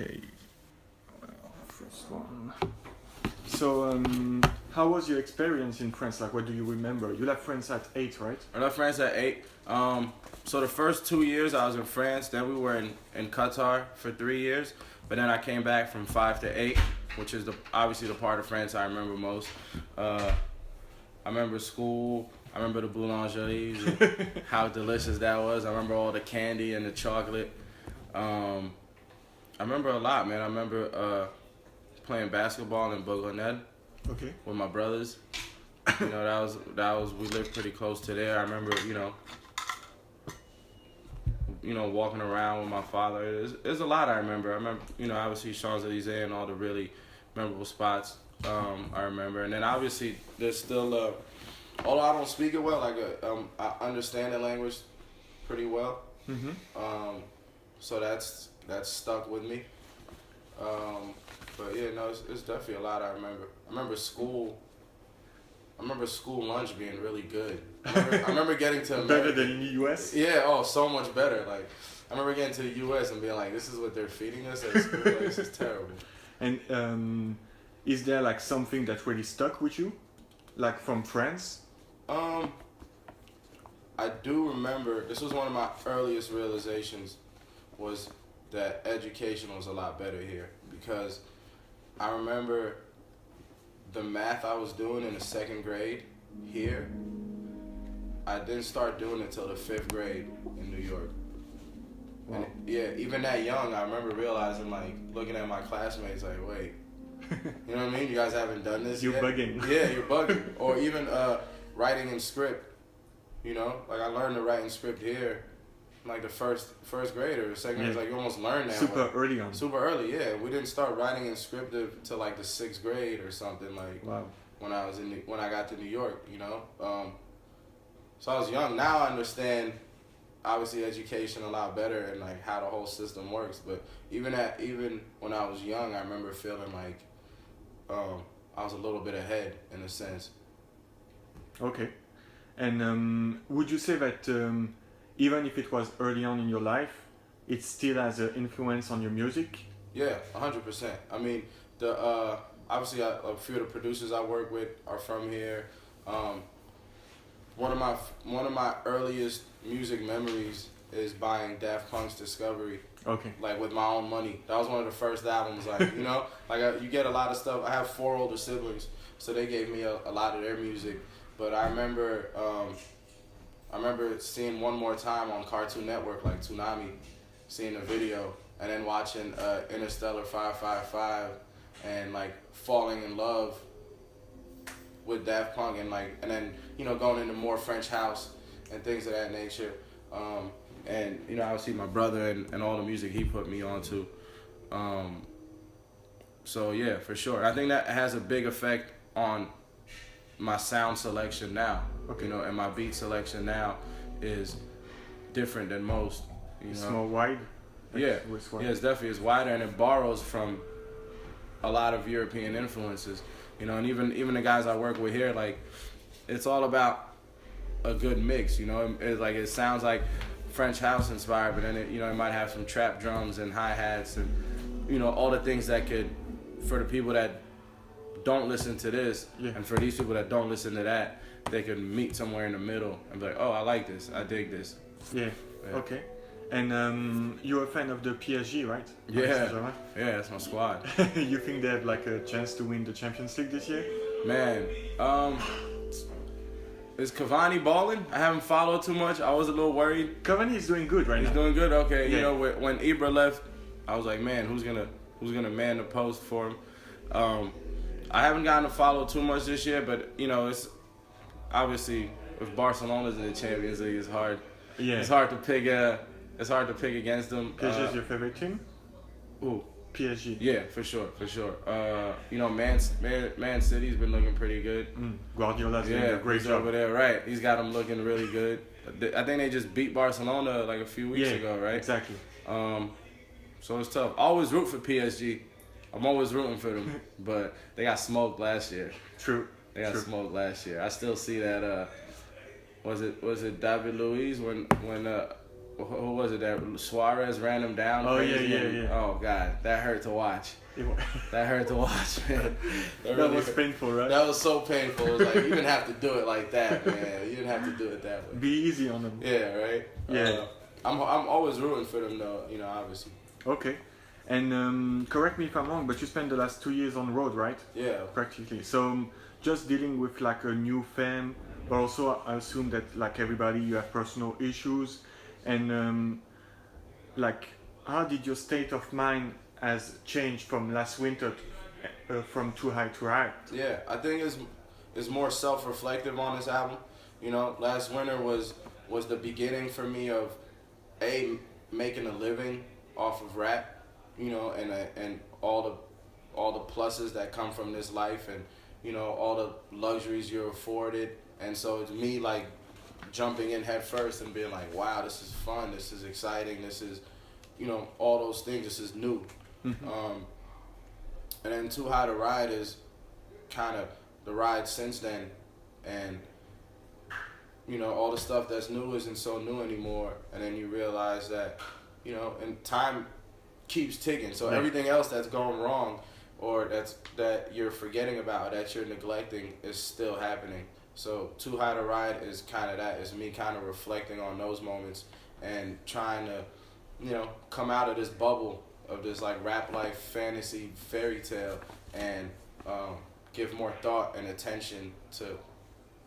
Okay, first one. So, how was your experience in France? Like, what do you remember? You left France at 8, right? I left France at 8. So the first 2 years I was in France. Then we were in Qatar for 3 years. But then I came back from 5 to 8, which is obviously the part of France I remember most. I remember school. I remember the boulangeries, and how delicious that was. I remember all the candy and the chocolate. I remember a lot, man. I remember playing basketball in Bourgogne Okay. with my brothers. You know, that was we lived pretty close to there. I remember, walking around with my father. There's a lot I remember. I remember, obviously Champs-Élysées and all the really memorable spots. I remember, and then obviously there's still, although I don't speak it well, I understand the language pretty well. Mm-hmm. So that's stuck with me. But yeah, no, it's definitely a lot I remember. I remember school lunch being really good. I remember getting to America. Better than in the US? Yeah, oh, so much better. Like, I remember getting to the US and being like, this is what they're feeding us at school. Like, this is terrible. And is there like something that really stuck with you? Like from France? I do remember, this was one of my earliest realizations, was that education was a lot better here. Because I remember the math I was doing in the 2nd grade here, I didn't start doing it till the 5th grade in New York. Wow. And yeah, even that young, I remember realizing, like, looking at my classmates, like, wait, you know what I mean? You guys haven't done this You're yet? bugging. Yeah, you're bugging. Or even writing in script, Like, I learned to write in script here, like the first grade or second grade. Like, you almost learn that. Super early on. Super early, yeah. We didn't start writing in script till like the 6th grade or something. Like, wow. when I got to New York, So I was young. Now I understand, obviously, education a lot better and like how the whole system works. But even when I was young, I remember feeling like I was a little bit ahead in a sense. Okay. And would you say that even if it was early on in your life, it still has an influence on your music? Yeah, 100%. I mean, obviously a few of the producers I work with are from here. One of my earliest music memories is buying Daft Punk's Discovery. Okay. Like, with my own money. That was one of the first albums. Like, you get a lot of stuff. I have 4 older siblings, so they gave me a lot of their music. But I remember seeing One More Time on Cartoon Network, like Toonami, seeing the video, and then watching Interstellar 555, and like falling in love with Daft Punk, and then going into more French house and things of that nature. And obviously my brother and all the music he put me onto. So yeah, for sure. I think that has a big effect on my sound selection now. Okay. And my beat selection now is different than most. It's more wide? Yeah, it's definitely it's wider, and it borrows from a lot of European influences. And even the guys I work with here, like, it's all about a good mix. It sounds like French house inspired, but then it might have some trap drums and hi-hats and all the things that could, for the people that don't listen to this, and for these people that don't listen to that, they could meet somewhere in the middle and be like, oh, I like this, I dig this. Yeah. Okay. And you're a fan of the PSG, right? Yeah, that's my squad. You think they have like a chance to win the Champions League this year? Man, is Cavani balling? I haven't followed too much. I was a little worried. Cavani is doing good right now. He's doing good. Okay, Yeah. When Ibra left, I was like, man, who's gonna man the post for him? I haven't gotten to follow too much this year, but it's obviously, if Barcelona's in the Champions League, it's hard. Yeah. It's hard to pick. It's hard to pick against them. PSG is your favorite team? Ooh. PSG. Yeah, for sure. Man City's been looking pretty good. Guardiola's doing a great job over there, right? He's got them looking really good. I think they just beat Barcelona like a few weeks ago, right? Exactly. So it's tough. I always root for PSG. I'm always rooting for them, but they got smoked last year. True. They got smoked last year. I still see that. Was it David Luiz when who was it that Suarez ran him down? Oh crazy yeah. Oh God, that hurt to watch. That hurt to watch, man. That was painful, right? That was so painful. It was like, you didn't have to do it like that, man. You didn't have to do it that way. Be easy on them. Yeah, right? Yeah. I'm always rooting for them, though, you know, obviously. Okay. And correct me if I'm wrong, but you spent the last 2 years on the road, right? Yeah. Practically. So just dealing with like a new fan, but also I assume that like everybody, you have personal issues. And like, how did your state of mind has changed from last winter from Too High to High? Yeah, I think it's more self-reflective on this album. You know, last winter was the beginning for me of making a living off of rap, you know, and all the pluses that come from this life, and you know, all the luxuries you're afforded. And so it's me like jumping in head first and being like, wow, this is fun, this is exciting, this is, you know, all those things, this is new. Mm-hmm. And then Too High to Ride is kind of the ride since then, and you know, all the stuff that's new isn't so new anymore, and then you realize that, you know, and time keeps ticking, so everything else that's going wrong or that you're forgetting about, that you're neglecting, is still happening. So Too High to Ride is kind of that. It's me kind of reflecting on those moments and trying to, you know, come out of this bubble of this like rap life fantasy fairy tale and give more thought and attention to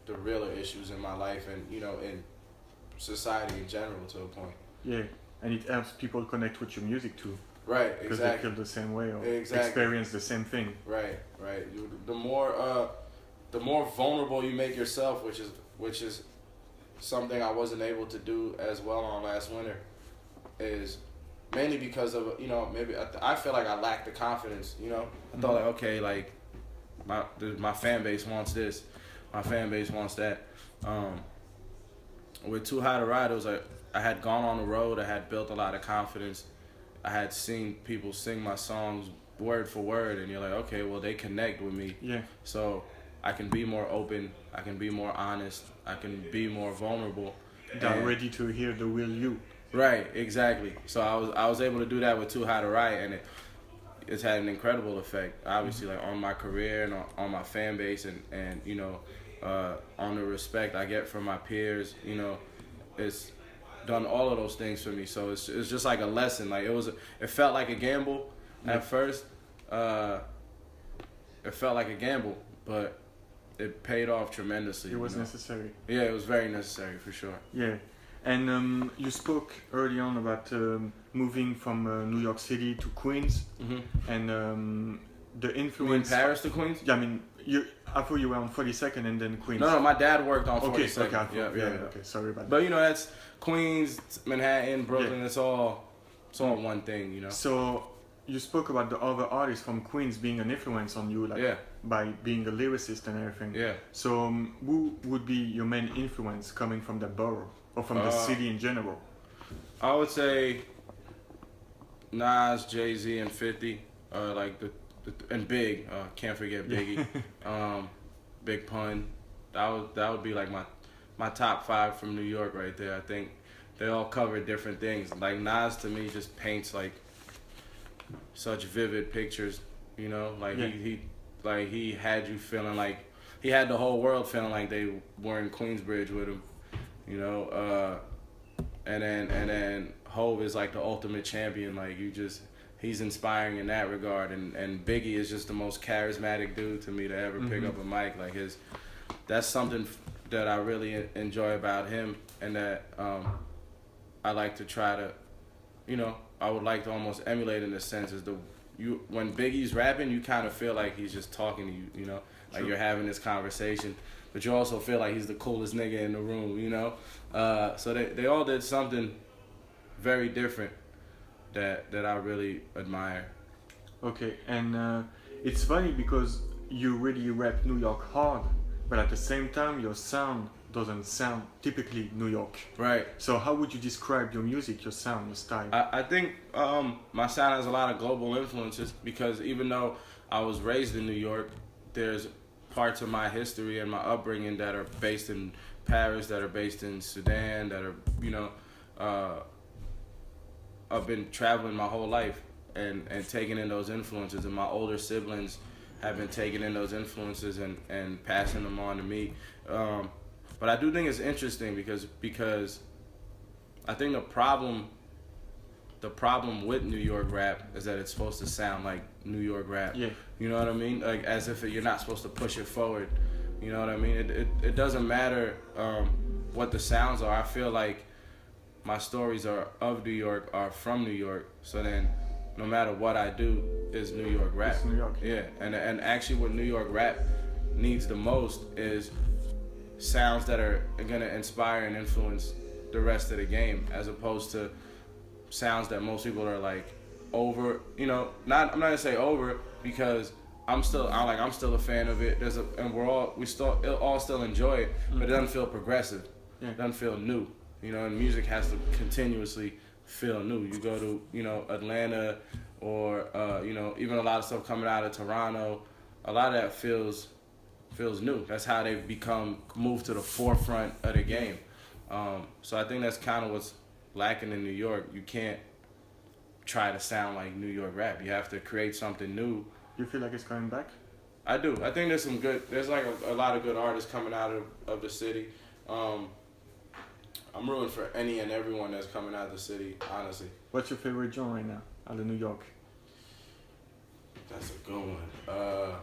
the realer issues in my life and, you know, in society in general to a point. Yeah, and it helps people connect with your music too. Right, exactly. Because they feel the same way or experience the same thing. Right. The more vulnerable you make yourself, which is something I wasn't able to do as well on last winter, is mainly because of, you know, maybe I feel like I lacked the confidence, you know. I thought like, okay, like my fan base wants this, my fan base wants that. With Too High to Ride, it was like I had gone on the road, I had built a lot of confidence, I had seen people sing my songs word for word, and you're like, okay, well, they connect with me. Yeah. So I can be more open, I can be more honest, I can be more vulnerable. They're ready to hear the real you. Right, exactly. So I was able to do that with Too High to Ride, and it's had an incredible effect, obviously, like on my career and on my fan base, and you know, on the respect I get from my peers. You know, it's done all of those things for me. So it's just like a lesson. Like it felt like a gamble at first. It felt like a gamble, but it paid off tremendously. It was necessary. Yeah, it was very necessary for sure. Yeah. And you spoke early on about moving from New York City to Queens, and the influence. You mean Paris to Queens? Yeah, I mean, I thought you were on 42nd and then Queens. No, my dad worked on 42nd. Okay, yeah. Okay, sorry about that. But you know, that's Queens, Manhattan, Brooklyn. Yeah. It's all one thing, you know. So you spoke about the other artists from Queens being an influence on you, like by being a lyricist and everything. Yeah. So who would be your main influence coming from that borough? Or from the city in general? I would say Nas, Jay-Z, and 50. Like and Big. Can't forget Biggie. Big Pun. That would be like my top 5 from New York right there. I think they all cover different things. Like Nas to me just paints like such vivid pictures. You know, like he had you feeling like he had the whole world feeling like they were in Queensbridge with him. You know, and then Hov is like the ultimate champion. Like he's inspiring in that regard. And Biggie is just the most charismatic dude to me to ever pick up a mic. Like that's something that I really enjoy about him, and that I like to try to, you know, I would like to almost emulate in a sense. Is when Biggie's rapping, you kind of feel like he's just talking to you. You know, like you're having this conversation. But you also feel like he's the coolest nigga in the room, you know? So they all did something very different that I really admire. Okay, and it's funny because you really rap New York hard, but at the same time your sound doesn't sound typically New York. Right. So how would you describe your music, your sound, your style? I think my sound has a lot of global influences because even though I was raised in New York, there's parts of my history and my upbringing that are based in Paris, that are based in Sudan, that are, you know, I've been traveling my whole life and taking in those influences, and my older siblings have been taking in those influences and passing them on to me. But I do think it's interesting because I think the problem with New York rap is that it's supposed to sound like New York rap. Yeah. You know what I mean? Like as if you're not supposed to push it forward. You know what I mean? It doesn't matter what the sounds are. I feel like my stories are of New York, are from New York. So then, no matter what I do, is New York rap. It's New York. Yeah, and actually, what New York rap needs the most is sounds that are gonna inspire and influence the rest of the game, as opposed to sounds that most people are like over. You know, I'm not gonna say over because I'm still a fan of it. And we all still enjoy it, but it doesn't feel progressive. Yeah. It doesn't feel new. You know, and music has to continuously feel new. You go to, you know, Atlanta or you know, even a lot of stuff coming out of Toronto, a lot of that feels new. That's how they've moved to the forefront of the game. So I think that's kind of what's lacking in New York. You can't try to sound like New York rap. You have to create something new. You feel like it's coming back? I do. I think there's like a lot of good artists coming out of the city. I'm rooting for any and everyone that's coming out of the city, honestly. What's your favorite genre right now out of New York? That's a good one.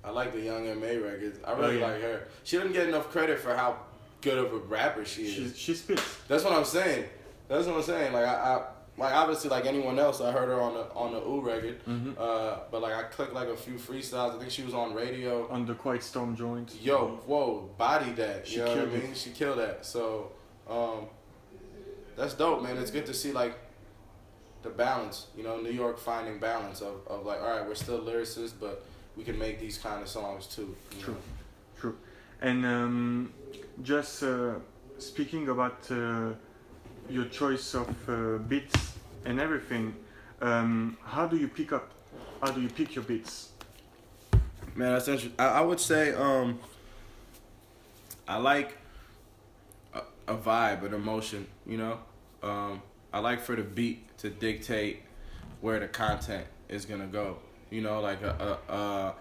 I like the Young M.A. records. I really like her. She doesn't get enough credit for how good of a rapper she is. She spits. That's what I'm saying. Like I like obviously like anyone else, I heard her on the Ooh record. Mm-hmm. But like I clicked like a few freestyles. I think she was on radio. On the Quiet Storm joint. Yo, whoa, body that. She You know what I killed mean? She killed that. So that's dope, man. It's good to see like the balance. You know, New York finding balance of like, all right, we're still lyricists, but we can make these kind of songs too. True. And just speaking about your choice of beats and everything, how do you pick your beats? Man, that's interesting. I would say I like a vibe, an emotion, you know? I like for the beat to dictate where the content is gonna go. You know, like I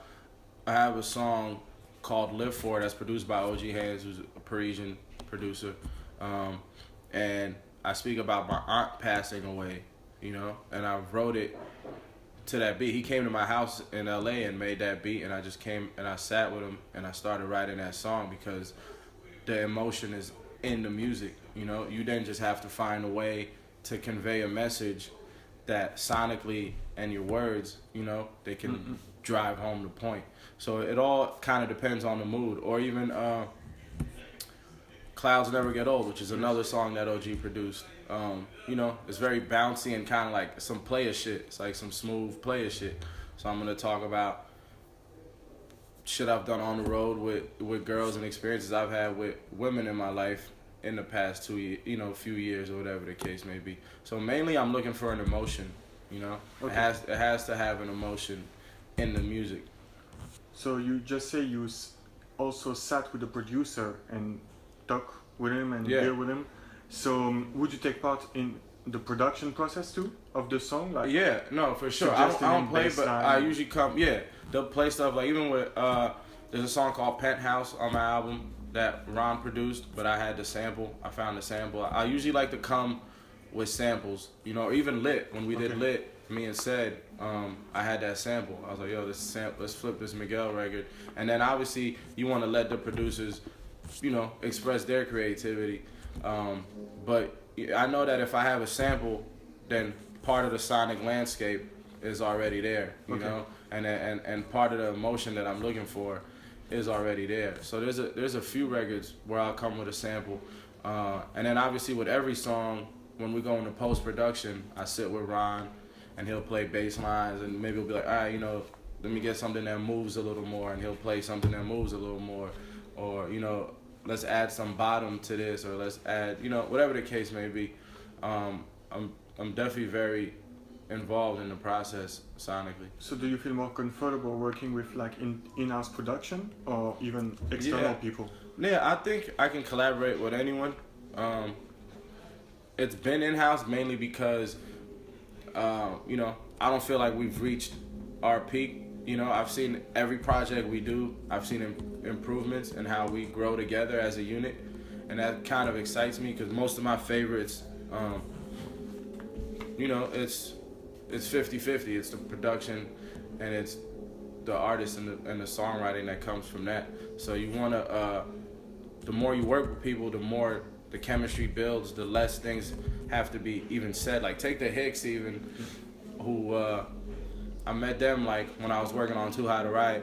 have a song called Live For that's produced by OG Hands, who's a Parisian producer. And I speak about my aunt passing away, you know, and I wrote it to that beat. He came to my house in LA and made that beat, and I just came and I sat with him and I started writing that song because the emotion is in the music, you know. You then just have to find a way to convey a message that sonically and your words, you know, they can drive home the point. So it all kind of depends on the mood. Or even Clouds Never Get Old, which is another song that OG produced. You know, it's very bouncy and kind of like some player shit. It's like some smooth player shit. So I'm going to talk about shit I've done on the road with girls and experiences I've had with women in my life in the past few years or whatever the case may be. So mainly I'm looking for an emotion, you know. Okay. It has to have an emotion in the music. So you just say you also sat with the producer and talk with him and deal with him. So would you take part in the production process too of the song? Like, yeah, no, for sure. I don't play, but I usually come. Yeah, they'll play stuff like even with there's a song called Penthouse on my album that Ron produced, but I had the sample. I found the sample. I usually like to come with samples, you know, or even Lit. When we did Lit, me and Said, I had that sample. I was like, yo, this sample, let's flip this Miguel record. And then obviously you want to let the producers, you know, express their creativity. But I know that if I have a sample, then part of the sonic landscape is already there, you know, and part of the emotion that I'm looking for is already there. So there's a few records where I'll come with a sample, and then obviously with every song, when we go into post-production, I sit with Ron, and he'll play bass lines, and maybe he'll be like, all right, you know, let me get something that moves a little more, and he'll play something that moves a little more, or, you know, let's add some bottom to this, or let's add, you know, whatever the case may be. I'm definitely very involved in the process sonically. So do you feel more comfortable working with like in-house production or even external people? Yeah, I think I can collaborate with anyone. it's been in-house mainly because, you know, I don't feel like we've reached our peak. You know, I've seen every project we do. I've seen improvements in how we grow together as a unit, and that kind of excites me because most of my favorites, you know, it's 50-50. It's the production, and it's the artist and the songwriting that comes from that. So you wanna, the more you work with people, the more the chemistry builds. The less things have to be even said. Like take the Hicks even, who I met them like when I was working on Too High to Ride,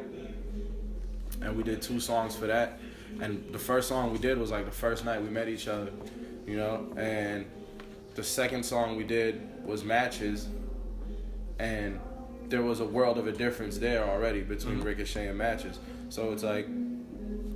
and we did 2 songs for that. And the first song we did was like the first night we met each other, you know. And the second song we did was Matches, and there was a world of a difference there already between Ricochet and Matches. So it's like,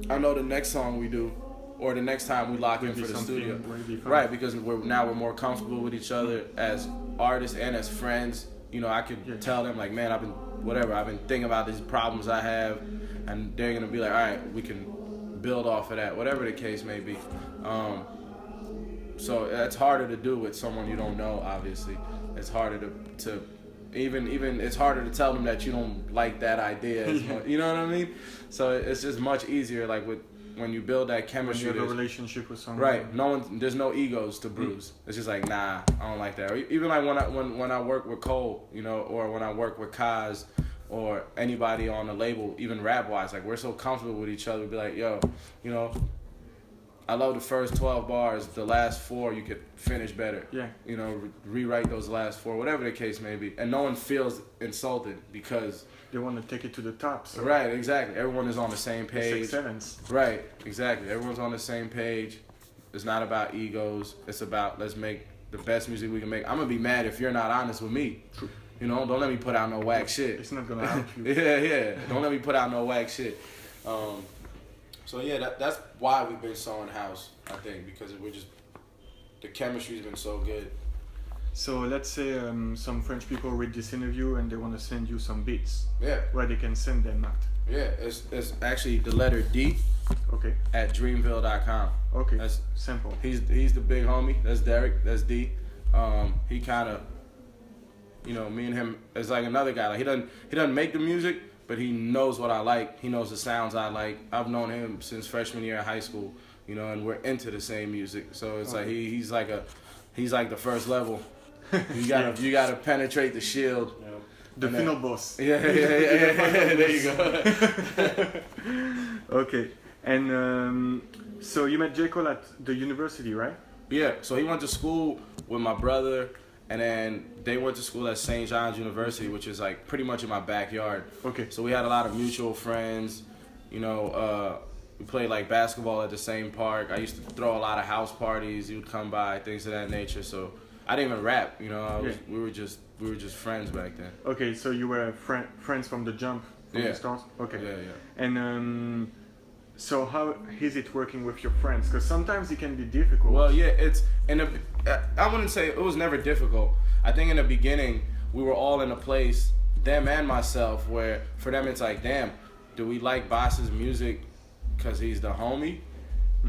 I know the next song we do, or the next time we lock in for the studio, right? Because we're more comfortable with each other as artists and as friends. You know, I could tell them like, man, I've been thinking about these problems I have, and they're gonna be like, all right, we can build off of that, whatever the case may be. So it's harder to do with someone you don't know. Obviously, it's harder to even it's harder to tell them that you don't like that idea as much, you know what I mean? So it's just much easier, like when you build that chemistry. When you have a relationship with someone. Right. There's no egos to bruise. It's just like, nah, I don't like that. Or even like when I work with Cole, you know, or when I work with Kaz or anybody on the label, even rap wise, like we're so comfortable with each other. We'd be like, yo, you know, I love the first 12 bars. The last 4 you could finish better. Yeah. You know, rewrite those last 4, whatever the case may be. And no one feels insulted because they want to take it to the top. So right, exactly. Everyone is on the same page. It's excellence. Right, exactly. Everyone's on the same page. It's not about egos. It's about let's make the best music we can make. I'm gonna be mad if you're not honest with me. True. You know, don't let me put out no whack shit. It's not gonna help you. yeah. Don't let me put out no whack shit. So yeah, that's why we've been so in-house, I think, because the chemistry's been so good. So let's say some French people read this interview and they want to send you some beats. Yeah. Where they can send them at. Yeah, it's actually the letter D. Okay. At dreamville.com. Okay. That's simple. He's the big homie. That's Derek. That's D. He kind of, you know, me and him is like another guy. Like he doesn't make the music, but he knows what I like. He knows the sounds I like. I've known him since freshman year of high school, you know, and we're into the same music. So it's like he's like the first level. You gotta penetrate the shield. Yeah. The final boss. Yeah. There you go. Okay. And so you met J. Cole at the university, right? Yeah. So he went to school with my brother, and then they went to school at St. John's University, which is like pretty much in my backyard. Okay. So we had a lot of mutual friends. You know, we played like basketball at the same park. I used to throw a lot of house parties. He would come by, things of that nature. So I didn't even rap. You know, we were just friends back then. Okay, so you were friends from the jump, from the start. Okay. Yeah. And so how is it working with your friends? Because sometimes it can be difficult. Well, yeah, I wouldn't say it was never difficult. I think in the beginning we were all in a place, them and myself, where for them it's like, damn, do we like Boss's music because he's the homie,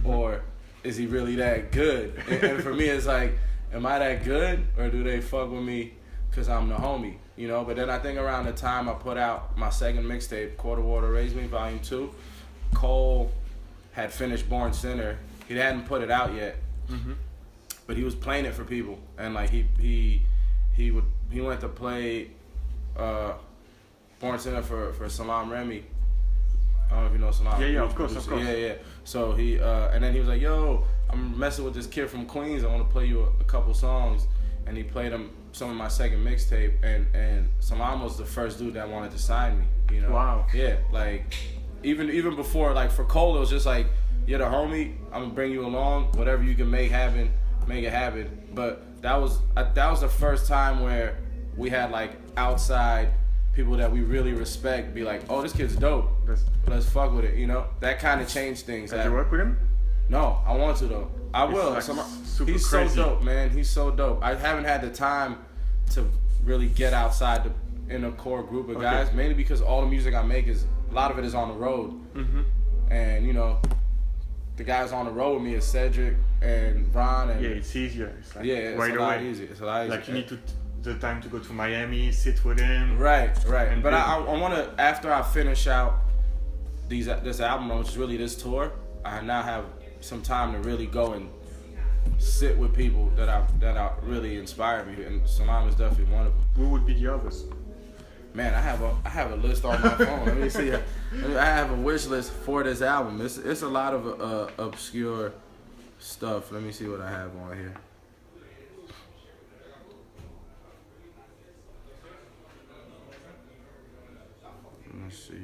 or is he really that good? And for me, it's like, am I that good, or do they fuck with me because I'm the homie? You know. But then I think around the time I put out my second mixtape, Quarter Water Raise Me, Volume 2. Cole had finished Born Sinner. He hadn't put it out yet, but he was playing it for people, and like he went to play Born Sinner for Salam Remy. I don't know if you know Salam. Yeah, of course. Yeah. So he and then he was like, "Yo, I'm messing with this kid from Queens. I want to play you a couple songs," and he played him some of my second mixtape, and Salam was the first dude that wanted to sign me. You know? Wow. Yeah, like. Even before, like for Cole, it was just like, you're the homie, I'm gonna bring you along, whatever you can make happen, make it happen. But that was the first time where we had like outside people that we really respect be like, oh, this kid's dope, let's fuck with it, you know? That kind of changed things. Did you work with him? No, I want to though. I will. Like he's crazy. So dope, man. He's so dope. I haven't had the time to really get outside in a core group of guys, mainly because all the music I make a lot of it is on the road, and you know, the guys on the road with me is Cedric and Ron. And yeah, it's easier. It's like it's right a away. lot easier. It's a lot easier. Like you need the time to go to Miami, sit with him. Right. And But I want to, after I finish out this album, which is really this tour, I now have some time to really go and sit with people that really inspired me, and Salam is definitely one of them. Who would be the others? Man, I have a list on my phone. Let me see. I have a wish list for this album. It's a lot of obscure stuff. Let me see what I have on here. Let's see.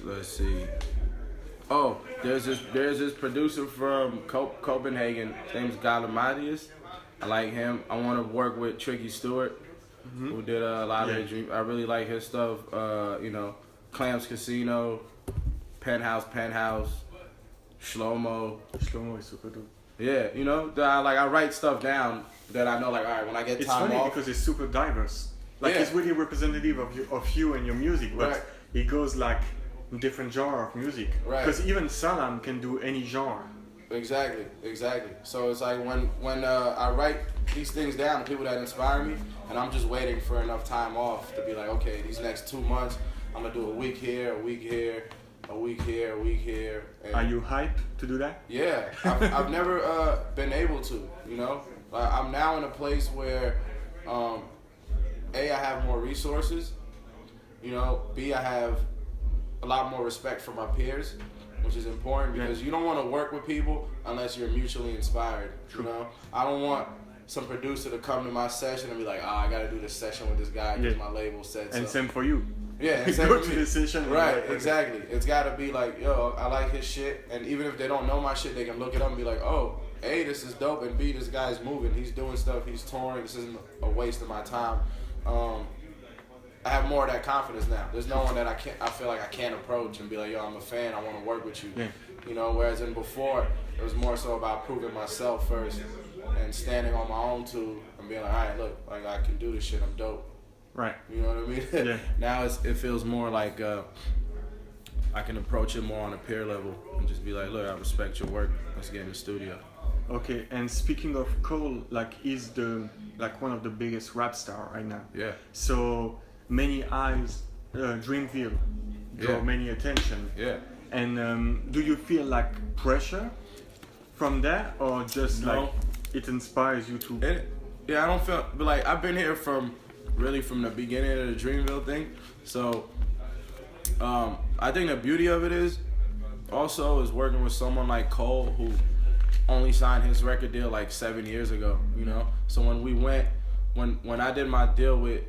Let's see. Oh, there's this producer from Copenhagen. His name's Galimatius. I like him. I want to work with Tricky Stewart, who did a lot of the Dream. I really like his stuff. Clams Casino, Penthouse, Shlomo. Shlomo is super dope. Yeah, I write stuff down that I know. Like, all right, when I get time off. It's funny because it's super diverse. Like it's really representative of you and your music, but it goes like different genre of music. Right. Because even Salam can do any genre. Exactly. So it's like when I write these things down, people that inspire me, and I'm just waiting for enough time off to be like, okay, these next 2 months, I'm gonna do a week here, a week here, a week here, a week here. And are you hyped to do that? Yeah, I've never been able to. I'm now in a place where, A, I have more resources. B, I have a lot more respect for my peers, which is important because you don't want to work with people unless you're mutually inspired. True. I don't want some producer to come to my session and be like, I got to do this session with this guy because my label said so. And same for you. Yeah, and same go for to me. the session. Right, exactly. It's got to be like, yo, I like his shit, and even if they don't know my shit, they can look it up and be like, oh, A, this is dope, and B, this guy's moving, he's doing stuff, he's touring, this isn't a waste of my time. I have more of that confidence now. There's no one that I feel like I can't approach and be like, yo, I'm a fan, I want to work with you. Yeah. Whereas in before, it was more so about proving myself first and standing on my own too and being like, all right, look, like I can do this shit, I'm dope. Right. You know what I mean? Yeah. Now it feels more like I can approach it more on a peer level and just be like, look, I respect your work. Let's get in the studio. Okay, and speaking of Cole, like he's one of the biggest rap star right now. Yeah. So many eyes, Dreamville, draw many attention. Yeah. And do you feel like pressure from that, or just like it inspires you to? I don't feel, but like I've been here from the beginning of the Dreamville thing. So I think the beauty of it is working with someone like Cole, who only signed his record deal like 7 years ago. So when I did my deal with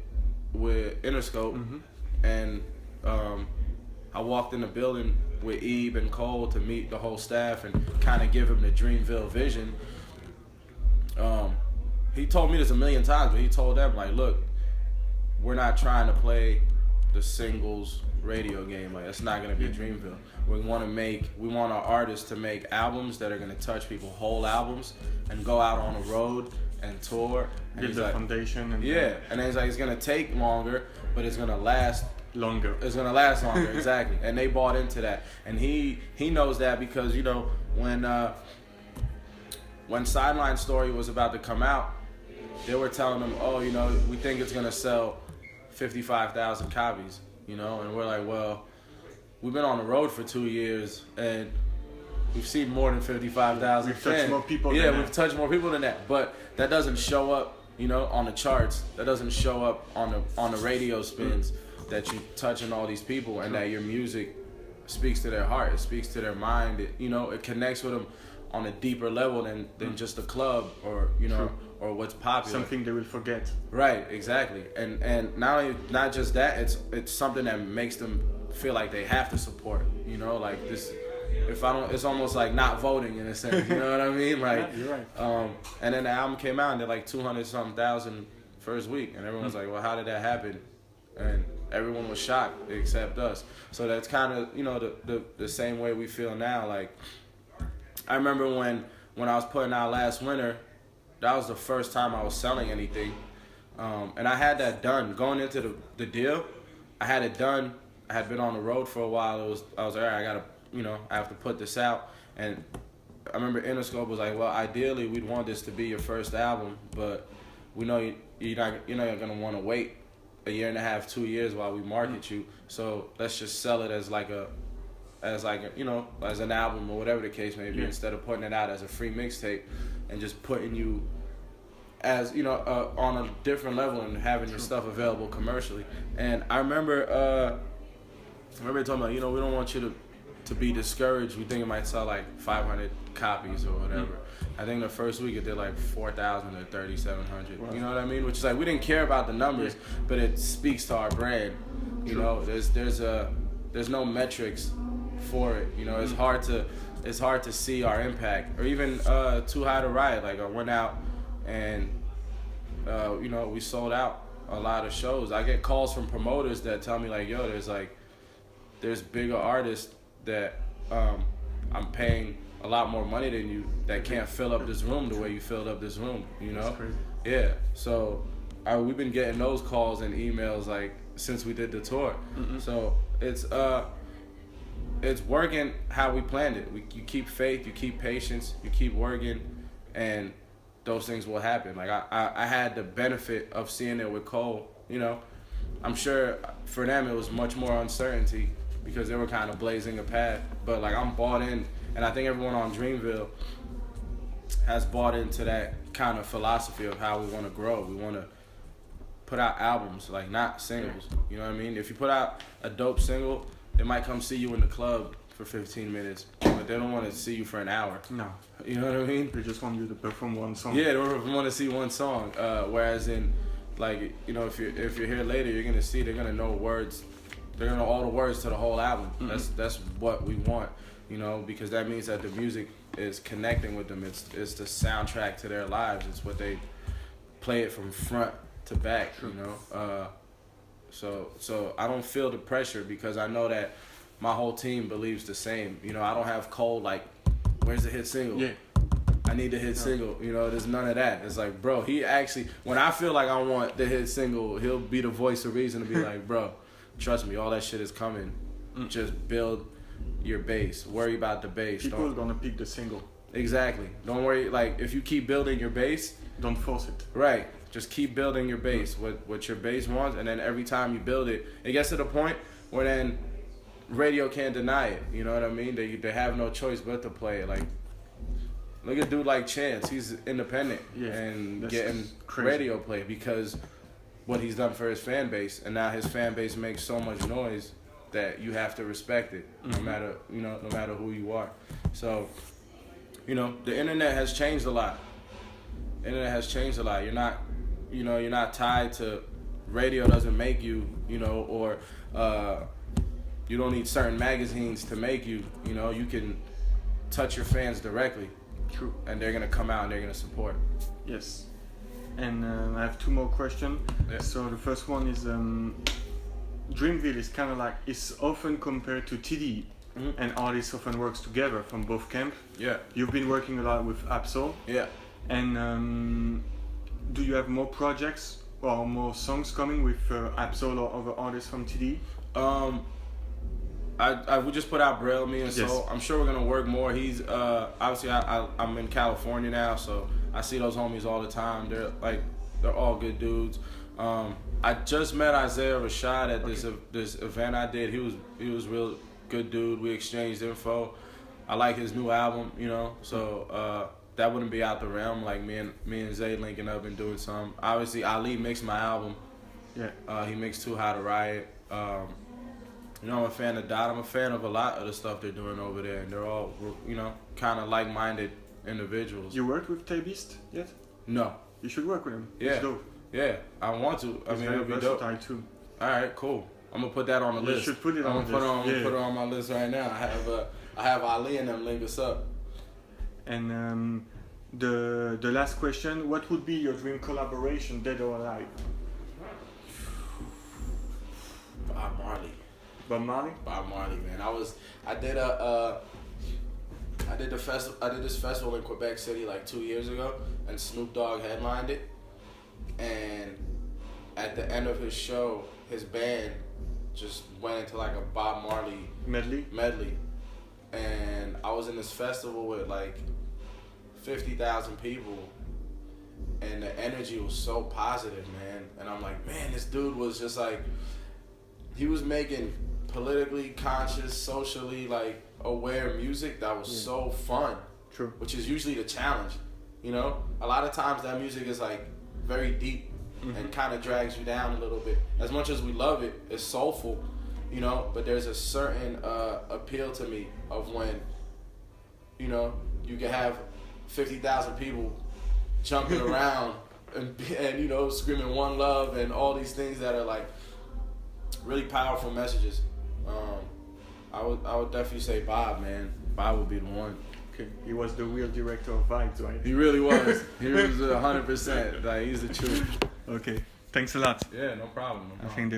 Interscope, and I walked in the building with Ebe and Cole to meet the whole staff and kind of give him the Dreamville vision. He told me this a million times, but he told them, like, look, we're not trying to play the singles radio game. Like, it's not going to be Dreamville. We want our artists to make albums that are going to touch people, whole albums, and go out on the road and tour. And Give the foundation. And and then he's like, it's going to take longer, but it's going to last longer. It's going to last longer, exactly. And they bought into that. And he knows that because, when Sideline Story was about to come out, they were telling him, we think it's going to sell 55,000 copies, and we're like, well, we've been on the road for 2 years and we've seen more than 55,000 We've touched more people than that. We've touched more people than that, but that doesn't show up, on the charts. That doesn't show up on the radio spins that you touching all these people and that your music speaks to their heart, it speaks to their mind, it connects with them on a deeper level than just a club or or what's popular. Something they will forget. Right, exactly. And not just that, it's something that makes them feel like they have to support. Like this. If I don't, it's almost like not voting in a sense. You know what I mean? Like, yeah, you're right. And then the album came out and did like 200-something thousand first week, and everyone was like, "Well, how did that happen?" And everyone was shocked except us. So that's kind of the same way we feel now. Like, I remember when I was putting out Last Winter, that was the first time I was selling anything, and I had that done going into the deal. I had it done. I had been on the road for a while. I was like, all right, I gotta, I have to put this out. And I remember Interscope was like, well, ideally we'd want this to be your first album, but we know you're not gonna want to wait a year and a half, 2 years while we market you. So let's just sell it as as an album or whatever the case may be, instead of putting it out as a free mixtape and just putting you as on a different level and having your stuff available commercially. And I remember talking about, we don't want you to be discouraged. We think it might sell like 500 copies or whatever. I think the first week it did like 4,000 or 3,700. Wow. You know what I mean? Which is like, we didn't care about the numbers, but it speaks to our brand. You know, there's no metrics for it. It's hard to see our impact. Or even Too High to Riot. Like, I went out and we sold out a lot of shows. I get calls from promoters that tell me like, yo, there's bigger artists that I'm paying a lot more money than you that can't fill up this room the way you filled up this room, That's crazy. Yeah. So we've been getting those calls and emails like since we did the tour. Mm-hmm. So it's working how we planned it. You keep faith, you keep patience, you keep working, and those things will happen. Like I had the benefit of seeing it with Cole. I'm sure for them it was much more uncertainty because they were kind of blazing a path. But like, I'm bought in, and I think everyone on Dreamville has bought into that kind of philosophy of how we want to grow. We want to put out albums, like not singles. You know what I mean? If you put out a dope single, they might come see you in the club for 15 minutes, but they don't want to see you for an hour. No. You know what I mean? They just want you to perform one song. Yeah, they want to see one song. Whereas in, like, if you're here later, you're gonna see they're gonna know words. They're gonna know all the words to the whole album. Mm-hmm. That's what we want. Because that means that the music is connecting with them. It's the soundtrack to their lives. It's what they play it from front to back. True. So I don't feel the pressure because I know that my whole team believes the same. I don't have Cole like, where's the hit single? Yeah. I need the hit single. There's none of that. It's like, bro, he actually, when I feel like I want the hit single, he'll be the voice of reason to be like, bro, trust me, all that shit is coming. Just build your base. Worry about the base. People are gonna pick the single. Exactly. Don't worry. Like, if you keep building your base, don't force it. Right. Just keep building your base. What your base wants, and then every time you build it, it gets to the point where then radio can't deny it. You know what I mean? They have no choice but to play it. Like, look at a dude like Chance. He's independent and getting radio play because what he's done for his fan base, and now his fan base makes so much noise that you have to respect it, no matter who you are. So, the internet has changed a lot. You're not tied to radio. Doesn't make you, or you don't need certain magazines to make you. You can touch your fans directly. True. And they're gonna come out and they're gonna support. Yes. And I have two more questions. Yeah. So the first one is Dreamville is kind of like, it's often compared to TD, and artists often works together from both camps. Yeah. You've been working a lot with Ab-Soul. Yeah. And do you have more projects or more songs coming with Ab-Soul or other artists from TD? We just put out Braille, me and Soul. I'm sure we're gonna work more. He's obviously I'm in California now, so I see those homies all the time. They're all good dudes. I just met Isaiah Rashad at this event I did. He was real good dude. We exchanged info. I like his new album, so that wouldn't be out the realm. Like me and Zay linking up and doing some. Obviously Ali mixed my album. Yeah. He mixed Too High to Riot. I'm a fan of Dot. I'm a fan of a lot of the stuff they're doing over there, and they're all, kind of like-minded individuals. You worked with Tay-Beast yet? No. You should work with him. Yeah. It's dope. Yeah, I want to. It's very versatile too. All right, cool. I'm gonna put that on the list. You should put it on the list. I'm gonna put it on my list right now. I have Ali and them link us up. And the last question: what would be your dream collaboration, dead or alive? Bob Marley. Bob Marley? Bob Marley, man. I did this festival in Quebec City like 2 years ago, and Snoop Dogg headlined it. And at the end of his show, his band just went into like a Bob Marley medley. And I was in this festival with like 50,000 people, and the energy was so positive, man. And I'm like, man, this dude was just like, he was making politically conscious, socially like aware music that was so fun. True. Which is usually the challenge, you know? A lot of times that music is like very deep and kind of drags you down a little bit. As much as we love it, it's soulful, you know? But there's a certain appeal to me of when, you know, you can have 50,000 people jumping around and, you know, screaming one love and all these things that are like really powerful messages. I would definitely say Bob, man. Bob would be the one. Okay, he was the real director of vibes, right? He really was. He was 100%. Like, he's the truth. Okay, thanks a lot. Yeah, no problem. I think